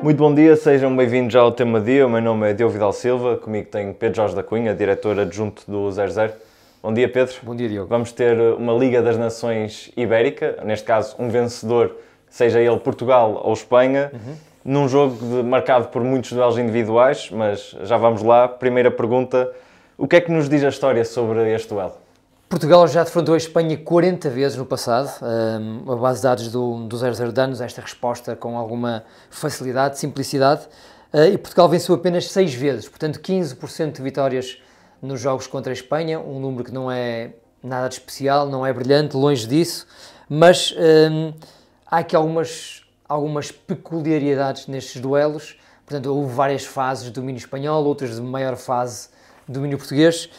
Muito bom dia, sejam bem-vindos ao Tema Dia. O meu nome é Diogo Vidal Silva, comigo tenho Pedro Jorge da Cunha, diretor adjunto do 00. Bom dia, Pedro. Bom dia, Diogo. Vamos ter uma Liga das Nações Ibérica, neste caso um vencedor, seja ele Portugal ou Espanha, num jogo marcado por muitos duelos individuais, mas já vamos lá. Primeira pergunta, o que é que nos diz a história sobre este duelo? Portugal já defrontou a Espanha 40 vezes no passado, a base de dados do 00 dá-nos esta resposta com alguma facilidade, simplicidade, e Portugal venceu apenas 6 vezes, portanto 15% de vitórias nos jogos contra a Espanha, um número que não é nada de especial, não é brilhante, longe disso, mas há aqui algumas peculiaridades nestes duelos. Portanto, houve várias fases de domínio espanhol, outras de maior fase de domínio português,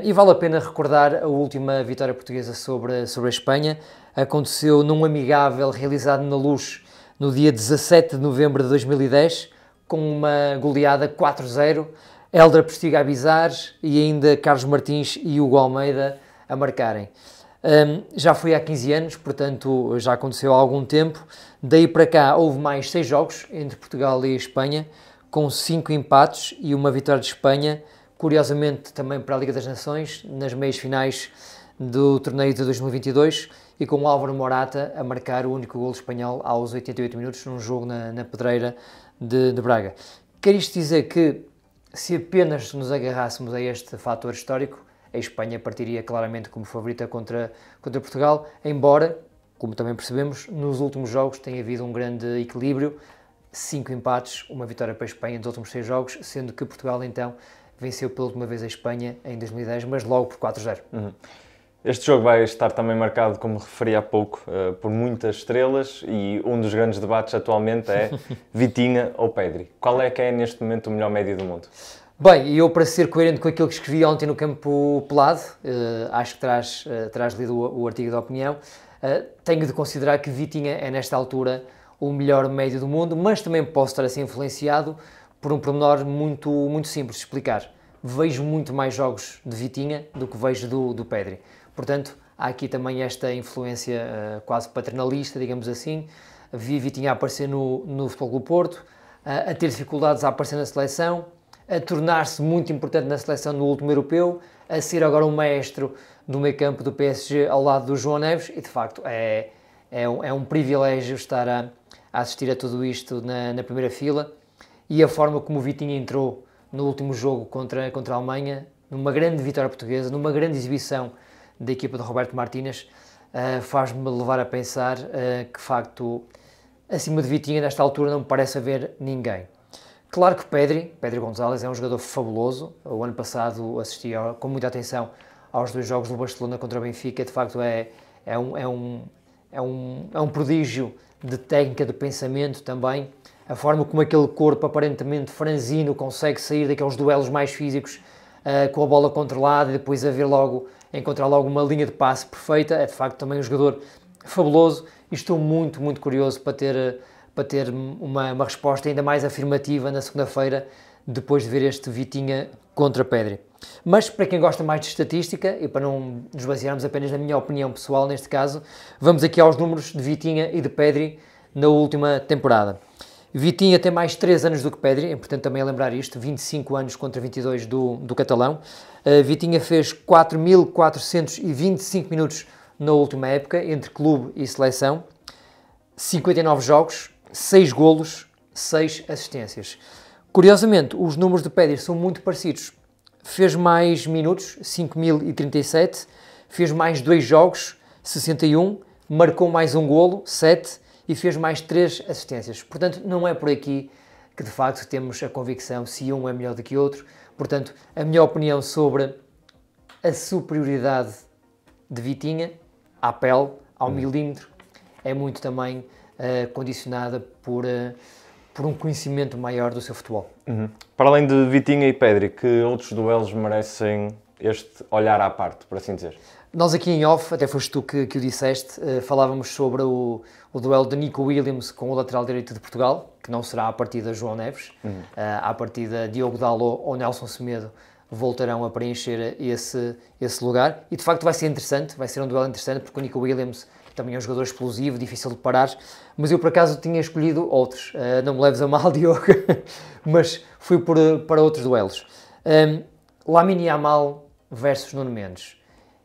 e vale a pena recordar a última vitória portuguesa sobre a Espanha. Aconteceu num amigável realizado na Luz no dia 17 de novembro de 2010, com uma goleada 4-0, Hélder Postiga a bizar e ainda Carlos Martins e Hugo Almeida a marcarem. Já foi há 15 anos, portanto já aconteceu há algum tempo. Daí para cá houve mais 6 jogos entre Portugal e Espanha, com 5 empates e uma vitória de Espanha, curiosamente também para a Liga das Nações, nas meias finais do torneio de 2022, e com o Álvaro Morata a marcar o único golo espanhol aos 88 minutos, num jogo na Pedreira de Braga. Quer isto dizer que, se apenas nos agarrássemos a este fator histórico, a Espanha partiria claramente como favorita contra Portugal, embora, como também percebemos, nos últimos jogos tenha havido um grande equilíbrio, 5 empates, uma vitória para a Espanha nos últimos 6 jogos, sendo que Portugal então venceu pela última vez a Espanha em 2010, mas logo por 4-0. Este jogo vai estar também marcado, como referi há pouco, por muitas estrelas, e um dos grandes debates atualmente é Vitinha ou Pedri. Qual é que é neste momento o melhor médio do mundo? Bem, eu, para ser coerente com aquilo que escrevi ontem no Campo Pelado, acho que terás lido o artigo da opinião, tenho de considerar que Vitinha é nesta altura o melhor médio do mundo, mas também posso estar assim influenciado por um pormenor muito simples de explicar. Vejo muito mais jogos de Vitinha do que vejo do Pedri. Portanto, há aqui também esta influência quase paternalista, digamos assim. Vi Vitinha a aparecer no Futebol Clube Porto, a ter dificuldades a aparecer na seleção, a tornar-se muito importante na seleção no último europeu, a ser agora um maestro do meio campo do PSG ao lado do João Neves, e de facto é um privilégio estar a assistir a tudo isto na primeira fila. E a forma como o Vitinha entrou no último jogo contra a Alemanha, numa grande vitória portuguesa, numa grande exibição da equipa de Roberto Martínez, faz-me levar a pensar que, de facto, acima de Vitinha, nesta altura, não me parece haver ninguém. Claro que Pedri González é um jogador fabuloso. O ano passado assisti com muita atenção aos 2 jogos do Barcelona contra o Benfica. De facto, é um prodígio de técnica, de pensamento também. A forma como aquele corpo aparentemente franzino consegue sair daqueles duelos mais físicos com a bola controlada e depois encontrar logo uma linha de passe perfeita, é de facto também um jogador fabuloso, e estou muito curioso para ter uma resposta ainda mais afirmativa na segunda-feira, depois de ver este Vitinha contra Pedri. Mas para quem gosta mais de estatística, e para não nos basearmos apenas na minha opinião pessoal neste caso, vamos aqui aos números de Vitinha e de Pedri na última temporada. Vitinha tem mais 3 anos do que Pedri, é importante também lembrar isto, 25 anos contra 22 do catalão. Vitinha fez 4.425 minutos na última época, entre clube e seleção, 59 jogos, 6 golos, 6 assistências. Curiosamente, os números de Pedri são muito parecidos. Fez mais minutos, 5.037, fez mais 2 jogos, 61, marcou mais um golo, 7, e fez mais 3 assistências. Portanto, não é por aqui que, de facto, temos a convicção se um é melhor do que outro. Portanto, a minha opinião sobre a superioridade de Vitinha, à pele, ao milímetro, é muito também condicionada por um conhecimento maior do seu futebol. Para além de Vitinha e Pedri, que outros duelos merecem este olhar à parte, por assim dizer? Nós aqui em off, até foste tu que o disseste, falávamos sobre o duelo de Nico Williams com o lateral direito de Portugal, que não será à partida João Neves, à partida Diogo Dalot ou Nelson Semedo voltarão a preencher esse lugar, e de facto vai ser interessante, vai ser um duelo interessante, porque o Nico Williams também é um jogador explosivo, difícil de parar, mas eu por acaso tinha escolhido outros, não me leves a mal, Diogo, mas fui para outros duelos. Lamine Yamal versus Nuno Mendes,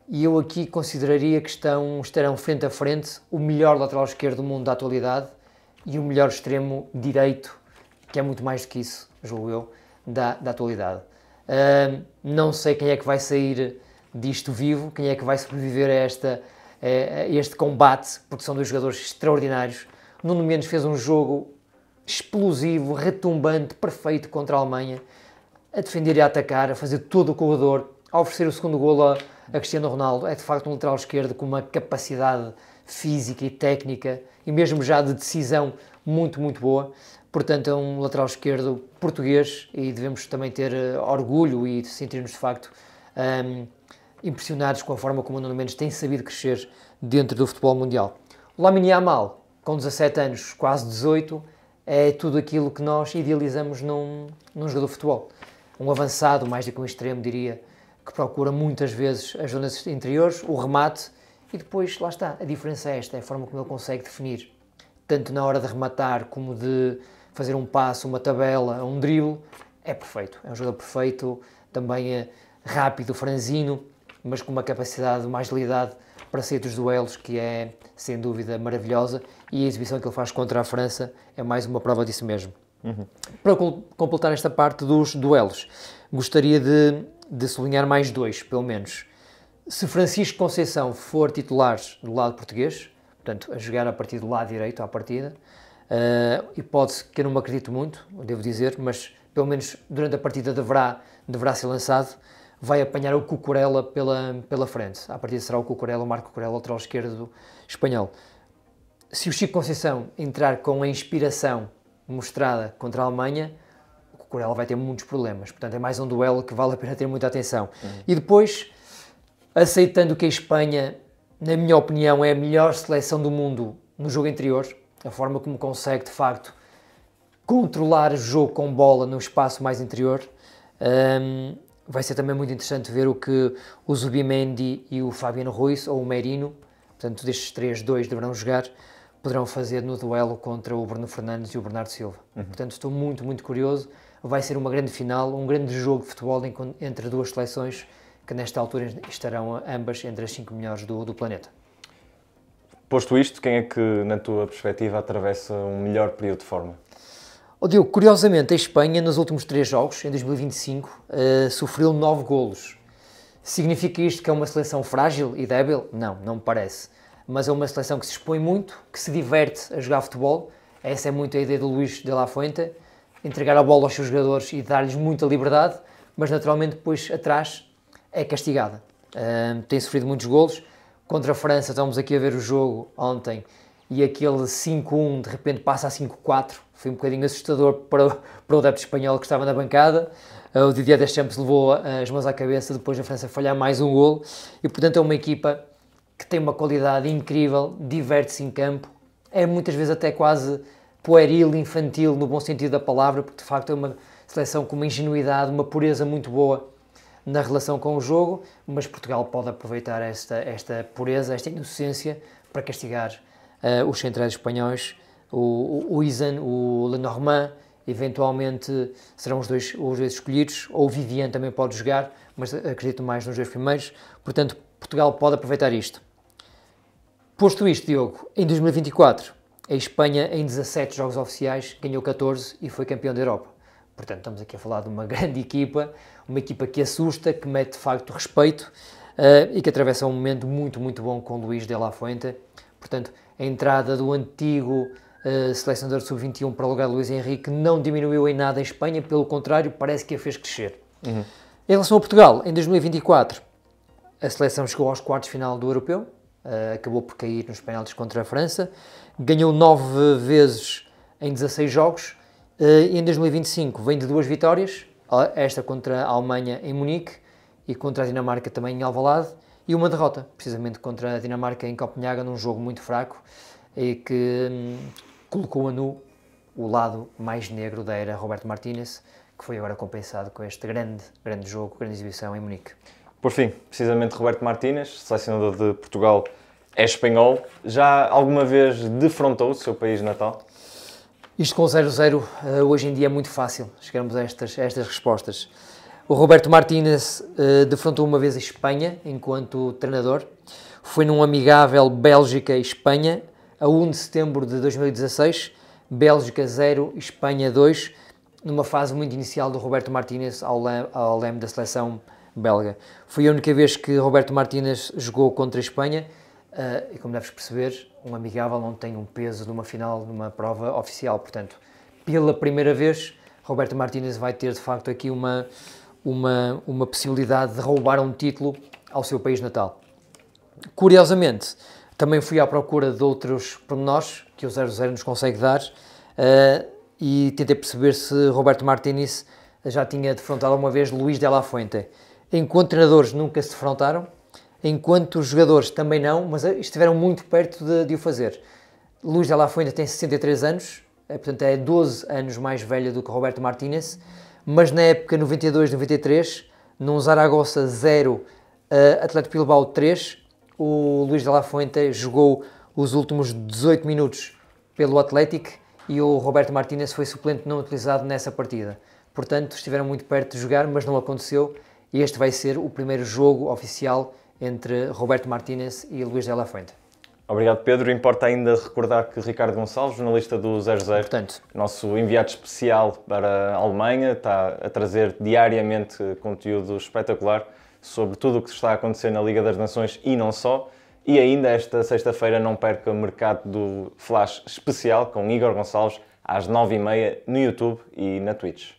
e eu aqui consideraria que estarão frente a frente o melhor lateral esquerdo do mundo da atualidade e o melhor extremo direito, que é muito mais do que isso, julgo eu, da atualidade. Não sei quem é que vai sair disto vivo, quem é que vai sobreviver a este combate, porque são dois jogadores extraordinários. Nuno Mendes fez um jogo explosivo, retumbante, perfeito contra a Alemanha, a defender e a atacar, a fazer todo o corredor, a oferecer o segundo golo a Cristiano Ronaldo. É de facto um lateral esquerdo com uma capacidade física e técnica e mesmo já de decisão muito, muito boa. Portanto, é um lateral esquerdo português e devemos também ter orgulho e sentir-nos de facto impressionados com a forma como o Nuno Mendes tem sabido crescer dentro do futebol mundial. O Lamine Yamal, com 17 anos, quase 18, é tudo aquilo que nós idealizamos num jogador de futebol. Um avançado, mais do que um extremo, diria, que procura muitas vezes as zonas interiores, o remate, e depois, lá está, a diferença é esta, é a forma como ele consegue definir, tanto na hora de rematar como de fazer um passo, uma tabela, um drible, é perfeito. É um jogador perfeito, também rápido, franzino, mas com uma capacidade, uma agilidade para sair dos duelos que é, sem dúvida, maravilhosa, e a exibição que ele faz contra a França é mais uma prova disso mesmo. Para completar esta parte dos duelos, gostaria de sublinhar mais dois, pelo menos. Se Francisco Conceição for titular do lado português, portanto, a jogar a partir do lado direito à partida, hipótese que eu não me acredito muito, devo dizer, mas pelo menos durante a partida deverá ser lançado, vai apanhar o Cucurella pela frente. À partida será o Cucurella, o Marco Cucurella, lateral esquerdo espanhol. Se o Chico Conceição entrar com a inspiração mostrada contra a Alemanha, o Cucurella vai ter muitos problemas. Portanto, é mais um duelo que vale a pena ter muita atenção. E depois, aceitando que a Espanha, na minha opinião, é a melhor seleção do mundo no jogo interior, a forma como consegue, de facto, controlar o jogo com bola no espaço mais interior, vai ser também muito interessante ver o que o Zubimendi e o Fabiano Ruiz, ou o Merino, portanto, destes três, dois deverão jogar, poderão fazer no duelo contra o Bruno Fernandes e o Bernardo Silva. Portanto, estou muito, muito curioso. Vai ser uma grande final, um grande jogo de futebol entre duas seleções que nesta altura estarão ambas entre as 5 melhores do planeta. Posto isto, quem é que, na tua perspectiva, atravessa um melhor período de forma? Diogo, curiosamente, a Espanha, nos últimos 3 jogos, em 2025, sofreu 9 golos. Significa isto que é uma seleção frágil e débil? Não, não me parece. Mas é uma seleção que se expõe muito, que se diverte a jogar futebol. Essa é muito a ideia do Luís de la Fuente, entregar a bola aos seus jogadores e dar-lhes muita liberdade, mas naturalmente depois atrás é castigada. Tem sofrido muitos golos. Contra a França, estamos aqui a ver o jogo ontem, e aquele 5-1 de repente passa a 5-4. Foi um bocadinho assustador para o adepto espanhol que estava na bancada. O Didier Deschamps levou as mãos à cabeça depois da França falhar mais um golo. E, portanto, é uma equipa que tem uma qualidade incrível, diverte-se em campo. É muitas vezes até quase pueril, infantil, no bom sentido da palavra, porque, de facto, é uma seleção com uma ingenuidade, uma pureza muito boa na relação com o jogo, mas Portugal pode aproveitar esta pureza, esta inocência, para castigar os centrais espanhóis, o Izan, o Lenormand, eventualmente serão os dois escolhidos, ou o Vivian também pode jogar, mas acredito mais nos 2 primeiros, portanto Portugal pode aproveitar isto. Posto isto, Diogo, em 2024, a Espanha em 17 jogos oficiais ganhou 14 e foi campeão da Europa. Portanto, estamos aqui a falar de uma grande equipa, uma equipa que assusta, que mete de facto respeito e que atravessa um momento muito, muito bom com o Luís de la Fuente. Portanto, a entrada do antigo selecionador sub-21 para o lugar de Luís Henrique não diminuiu em nada a Espanha, pelo contrário, parece que a fez crescer. Em relação a Portugal, em 2024, a seleção chegou aos quartos de final do Europeu, acabou por cair nos penaltis contra a França, ganhou 9 vezes em 16 jogos, e em 2025 vem de 2 vitórias, esta contra a Alemanha em Munique e contra a Dinamarca também em Alvalade, e uma derrota, precisamente contra a Dinamarca em Copenhaga, num jogo muito fraco e que colocou a nu o lado mais negro da era Roberto Martínez, que foi agora compensado com este grande jogo, grande exibição em Munique. Por fim, precisamente Roberto Martínez, selecionador de Portugal é espanhol. Já alguma vez defrontou o seu país natal? Isto com 0-0 hoje em dia é muito fácil chegarmos a estas respostas. O Roberto Martínez defrontou uma vez a Espanha enquanto treinador. Foi num amigável Bélgica-Espanha, a 1 de setembro de 2016. Bélgica 0, Espanha 2, numa fase muito inicial do Roberto Martínez ao leme da seleção belga. Foi a única vez que Roberto Martínez jogou contra a Espanha. E como deves perceber, um amigável não tem um peso de uma final, numa prova oficial. Portanto, pela primeira vez, Roberto Martínez vai ter de facto aqui uma possibilidade de roubar um título ao seu país natal. Curiosamente, também fui à procura de outros pormenores que o 0-0 nos consegue dar e tentei perceber se Roberto Martínez já tinha defrontado alguma vez Luís de la Fuente. Enquanto treinadores nunca se defrontaram, enquanto jogadores também não, mas estiveram muito perto de o fazer. Luís de la Fuente tem 63 anos, portanto é 12 anos mais velho do que Roberto Martínez, mas na época 92-93, num Zaragoza 0, Atlético Bilbao 3, o Luís de la Fuente jogou os últimos 18 minutos pelo Atlético e o Roberto Martínez foi suplente não utilizado nessa partida. Portanto, estiveram muito perto de jogar, mas não aconteceu, e este vai ser o primeiro jogo oficial entre Roberto Martínez e Luís de la Fuente. Obrigado, Pedro. Importa ainda recordar que Ricardo Gonçalves, jornalista do 00, Portanto, nosso enviado especial para a Alemanha, está a trazer diariamente conteúdo espetacular sobre tudo o que está a acontecer na Liga das Nações e não só. E ainda esta sexta-feira não perca o mercado do Flash especial com Igor Gonçalves às 9h30 no YouTube e na Twitch.